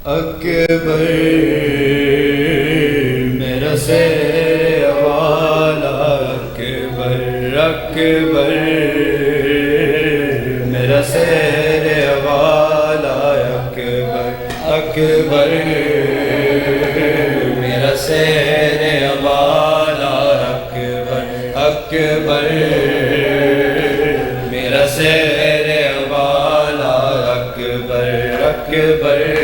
اکبر میرا سیر والا اکبر اکبر میرا سیر والا اکبر اکبر میرا سیر والا اکبر اکبر میرا سیر والا اکبر اکبر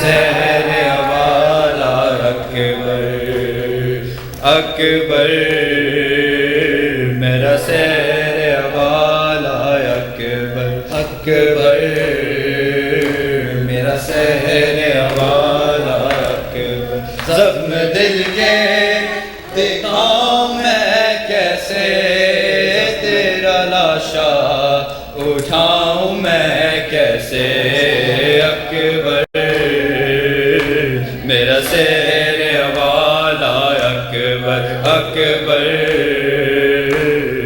سیر والا اکبر اکبر میرا سیر والا اکبر اکبر میرا سیر والا اکبر زخم دل کے دکھاؤں میں کیسے تیرا لاشا اٹھاؤں میں کیسے اکبر میرا سیر والا اکبر اکبر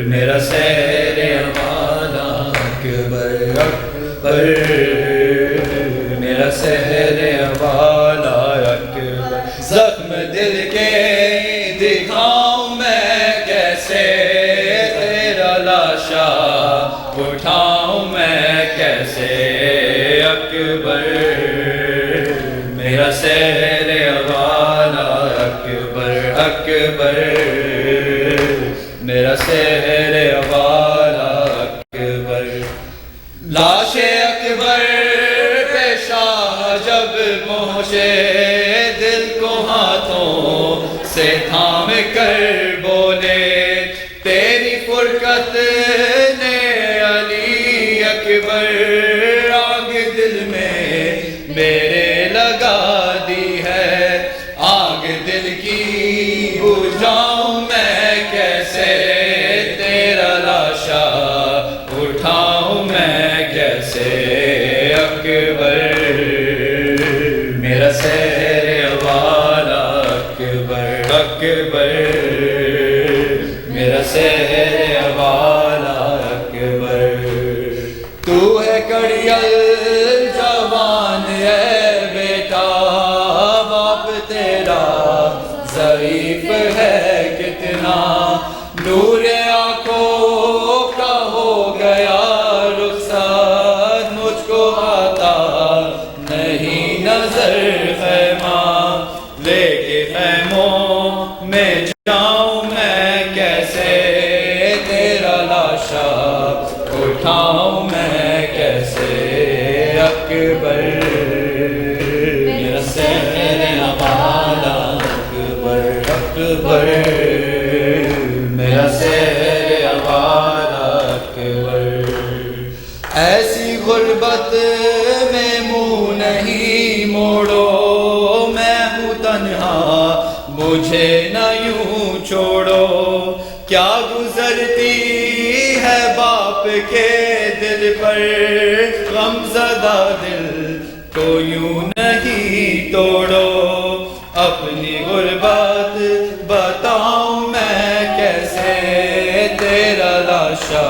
میرا سیر والا اکبر اکبر میرا سیر والا اکبر زخم دل کے دکھاؤں میں کیسے تیرا لاشا اٹھاؤں میں کیسے اکبر میرا سیر والا اکبر اکبر میرا سیر والا اکبر لاش اکبر پہ شاہ جب پہنچے دل کو ہاتھوں سے تھام کر بولے تیری فرقت نے علی اکبر آگ دل میں میرے لگا دی ہے آگ دل کی بجھاؤں میں کیسے تیرا لاشا اٹھاؤں میں کیسے اکبر میرا سیر والا اکبر اکبر میرا سیر والا اکبر تو ہے کڑیل جوان ہے بیٹا باپ تیرا ضعیف ہے کتنا نور آنکھوں کا ہو گیا رخسار مجھ کو آتا نہیں نظر خیمہ لے کے خیموں میں جاؤں میں کیسے تیرا لاشا اٹھاؤں میں کیسے اکبر میرا سیر والا اکبر اکبر میرا سیر والا اکبر ایسی غربت میں منہ نہیں موڑو میں ہوں تنہا مجھے نہ یوں چھوڑو کیا گزرتی ہے باپ کے دل پر غم زدہ دل کو یوں نہیں توڑو اپنی غربت بتاؤں میں کیسے تیرا لاشا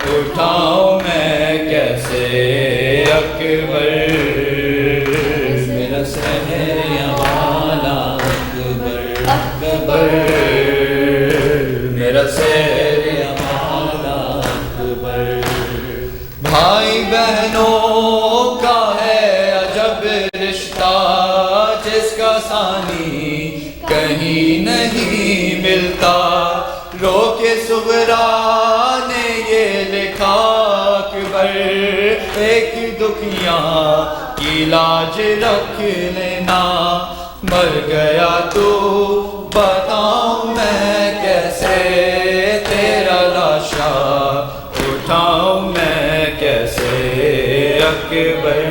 اٹھاؤں میں کیسے اکبر میرا سیر والا اکبر اکبر میرا سیر والا اکبر بھائی بہنوں کا ہے عجب رشتہ جس کا ثانی کہیں نہیں ملتا رو کے صغرا نے یہ لکھا اکبر ایک دکھیاں کی لاج رکھ لینا مر گیا تو بتاؤں میں کیسے تیرا لاشا اٹھاؤں میں کیسے اکبر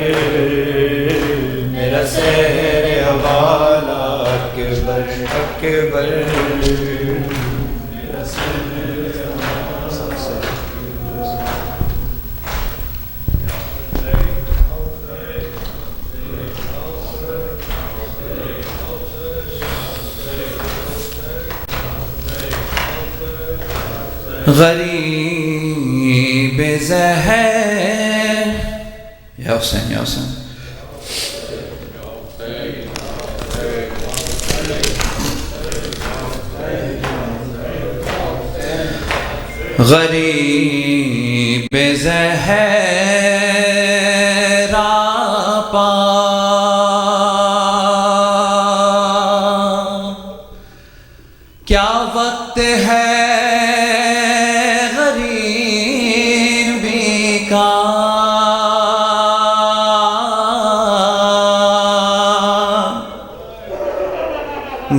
میرا سیر والا اکبر اکبر میرا سیر غریب زہر یا حسین یا حسین غریب زہرا پا کیا وقت ہے غریبی کا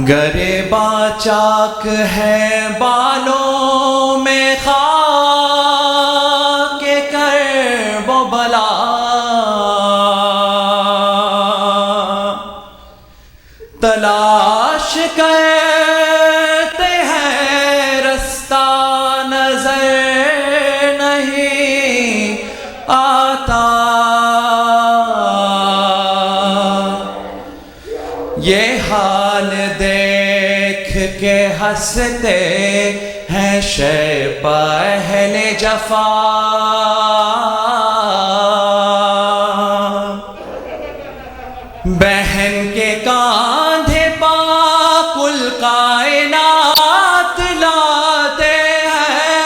گریباں چاک ہے بالوں میں خاک کرب و بلا تلاش کرتے ہیں رستہ نظر نہیں آتا یہ حال دیکھ کے ہنستے ہیں شیپا اہل جفا بہن کے کاندھے پا کل کائنات لاتے ہیں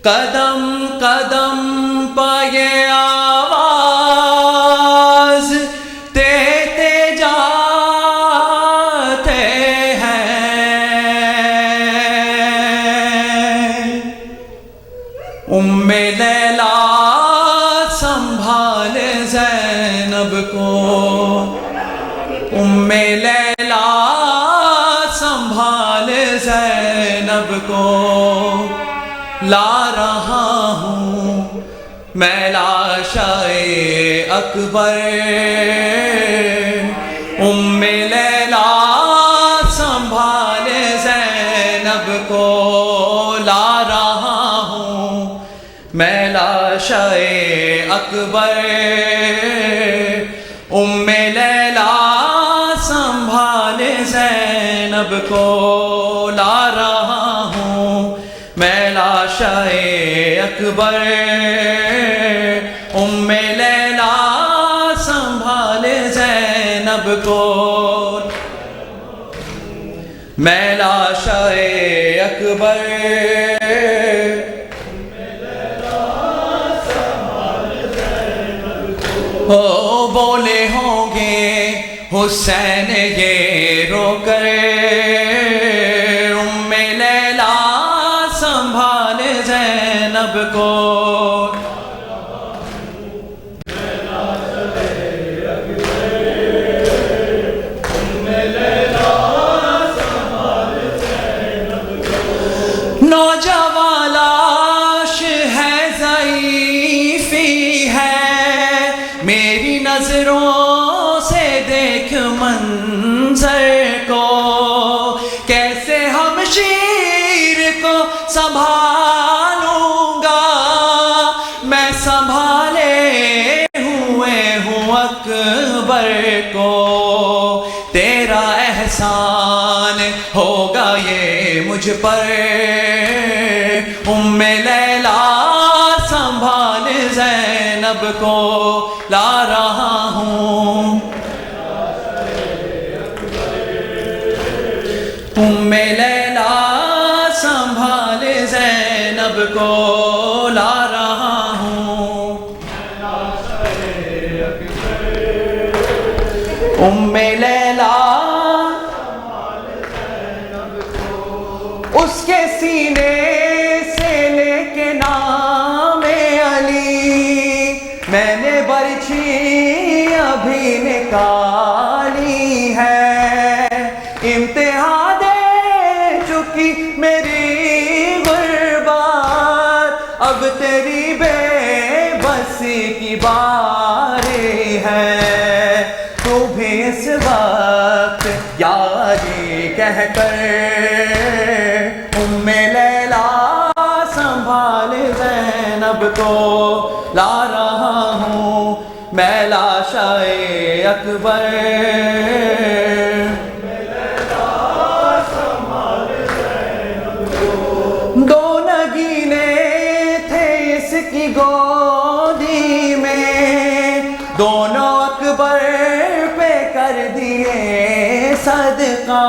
قدم قدم پہ یہ آواز دیتے جاتے ہیں ام لیلا سنبھال زینب کو ام لیلا سنبھال زینب کو لا رہا ہوں میں لاشائے اکبر ام لیلا سنبھال زینب کو لا رہا ہوں میں لاشائے اکبر ام لیلا سنبھال زینب کو لا رہا ہوں میں لاشائے اکبر ام لیلا سنبھال زینب کو میں لاشائے اکبر ہو بولے ہوں گے حسین یہ رو کر ام لیلا سنبھال زینب کو نوجوان لاش ہے ضعیفی ہے میری نظروں سے دیکھ منظر کو کیسے ہم شیر کو سنبھالوں گا میں سنبھالے ہوئے ہوں اکبر کو تیرا احسان ہوگا یہ مجھ پر ام لیلا سنبھال زینب کو لا رہا ہوں ام لیلا سنبھال زینب کو لا رہا ہوں ام لیلا اس کے سینے سے لے کے نام علی میں نے برچھی ابھی نکالی ہے امتحان دے چکی میری غربت اب تیری بے بسی کی باری ہے تو بھی اس وقت یاری کہہ کر ام لیلا سنبھال زینب کو لا رہا ہوں میں لاشائے اکبر دونوں اکبر پہ کر دیے صدقہ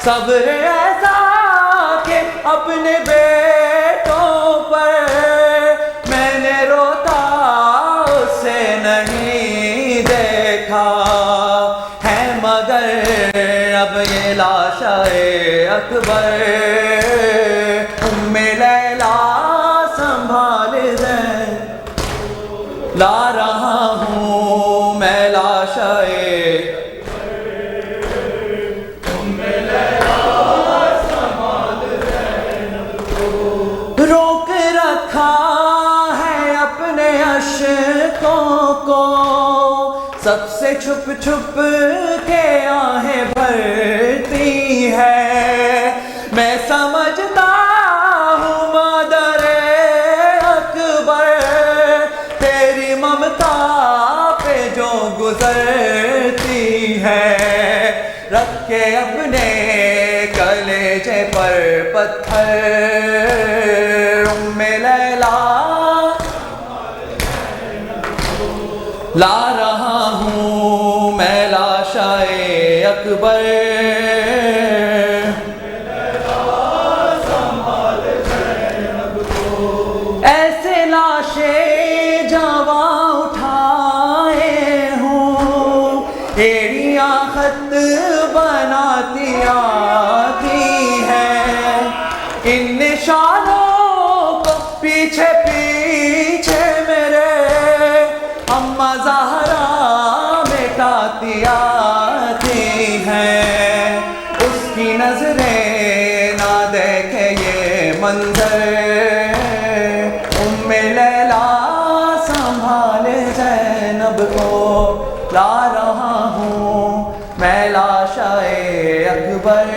صبر ایسا کہ اپنے بیٹوں پر میں نے روتا اسے نہیں دیکھا ہے مگر اب یہ لاشائے اکبر ام لیلا سنبھال دیں لا رہا ہوں میں لاشائے روک رکھا ہے اپنے اشکوں کو سب سے چھپ چھپ کے آہیں بھرتی ہے میں سمجھتا ہوں مادر اکبر تیری ممتا پہ جو گزرتی ہے رکھ کے اپنے کلیجے پر پتھر ام لیلا لا رہا ہوں میں لاشائے اکبر ایسے لاشیں جواں اٹھائے ہوں ایڑیاں خط بناتی آتی ہیں ان نشانوں کو پیچھے پیچھے میرے اماں زہرا مٹاتی آتی ہیں اس کی نظریں نہ دیکھے یہ منظر ام لیلا سنبھال زینب کو لا رہا ہوں میں لاشائے اکبر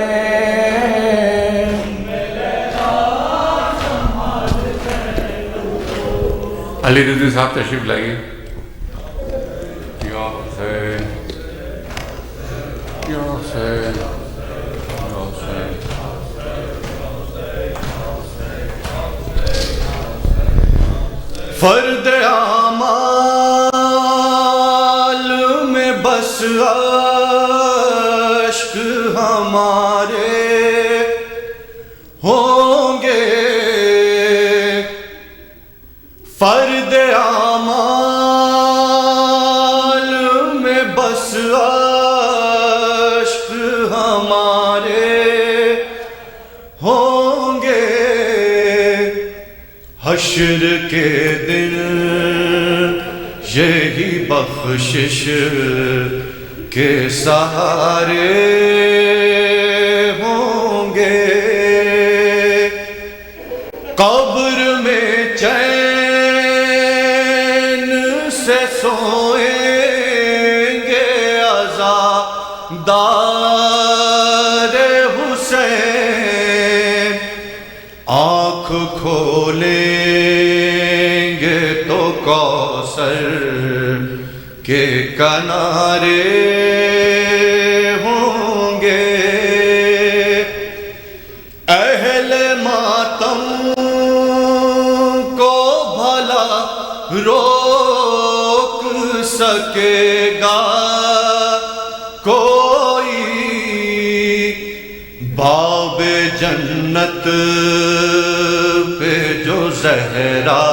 علی رضوی صاحب تشریف لائیے یا حسین یا حسین یا حسین فرد اعمال میں بس عشق ہمارے ہوں گے فرد اعمال میں بس عشق ہمارے ہوں گے حشر کے دن یہی بخشش کے سہارے ہوں گے قبر میں چین سے سوئیں گے عزادار حسین آنکھ کھولیں گے تو کوثر کے کنارے ہوں گے اہل ماتم کو بھلا روک سکے گا کوئی باب جنت پہ جو زہرا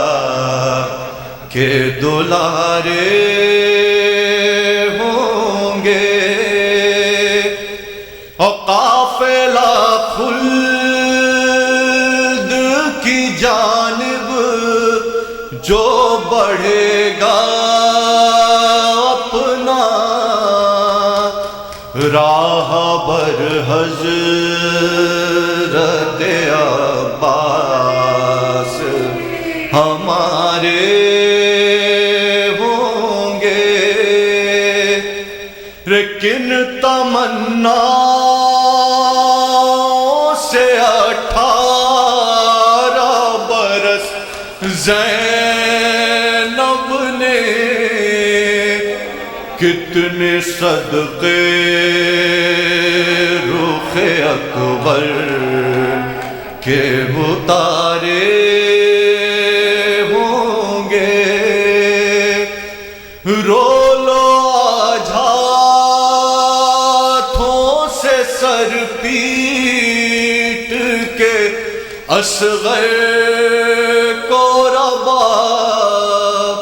کے دلارے ہوں گے اور قافلہ خلد کی جانب جو بڑھے گا اپنا راہ بر حضرت عباس ہمارے ہوں گے لیکن تمنا سے 18 برس زینب نے کتنے صدقے رخ اکبر کے اتارے ہوں گے رو لو آج ہاتھوں سے سر پیٹ کے اصغر کو رباب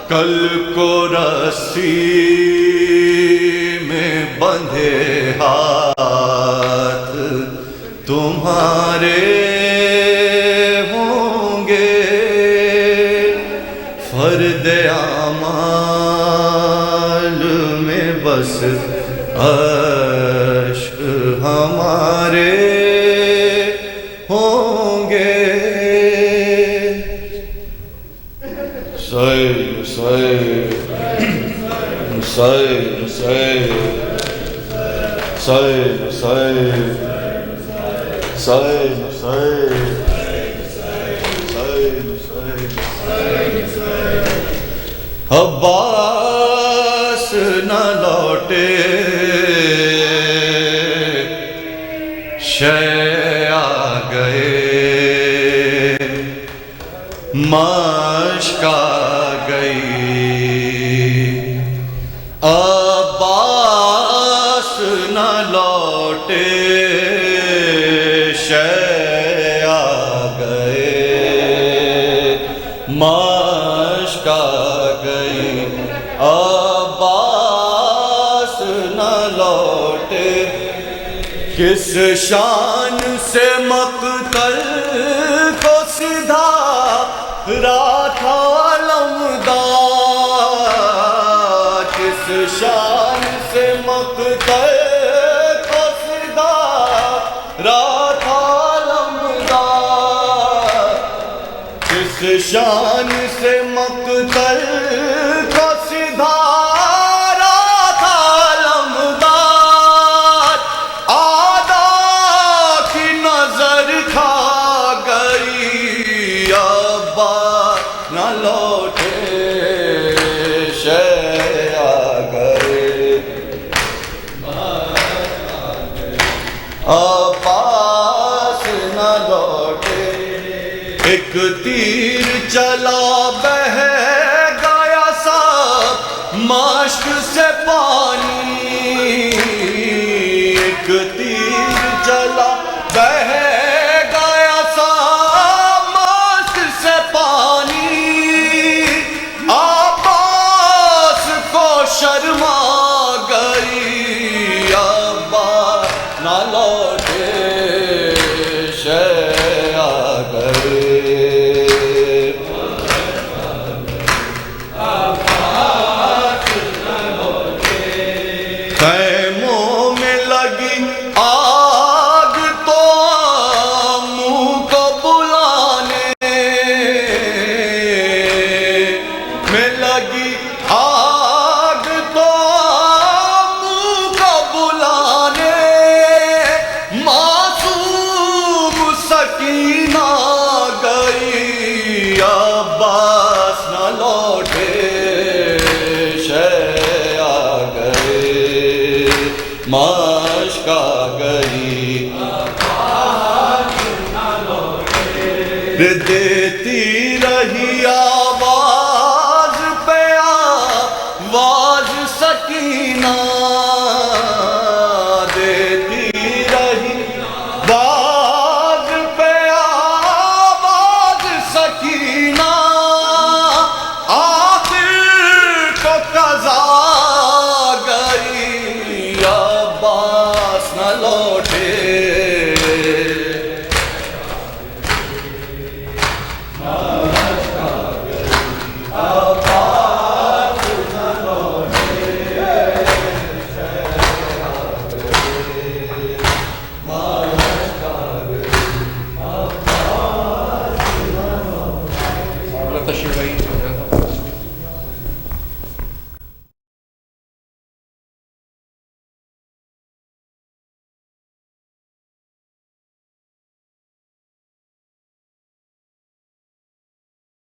کل کو رسی میں بندھے ہاتھ تمہارے ہوں گے فرد اعمال میں بس عشق ہمارے ہوں گے سیر سیر سیر سیر سیر سیر سیر عباس نہ لوٹے شے آ گئے مشک آ گئی عباس نہ لوٹے شے آ گئے مشک آ گئی عباس نہ لوٹے کس شان سے مقتل کو سدھا رہا تھا علمدار کس شان سے مقتل کو سدھا رہا تھا علمدار کس شان سے مقتل کو سدھا رہا تھا علمدار آدھا کی نظر کھا گئی عباس نہ لوٹے شے آ گئے عباس نہ لوٹے ایک تیر چلا بہہ گیا سب مشک سے پانی ایک تیر چلا بہہ گیا سب مشک سے پانی عباس کو شرما گئی عباس نہ لوٹے شے آ گئے خیموں میں لگی آگ تو منہ کو بلانے میں لگی آگ تو منہ کو بلانے معصوم سکینہ گئی عباس نہ لوٹے شے آ گئے مشک آ گئی دیتی رہی آواز پہ آواز سکینہ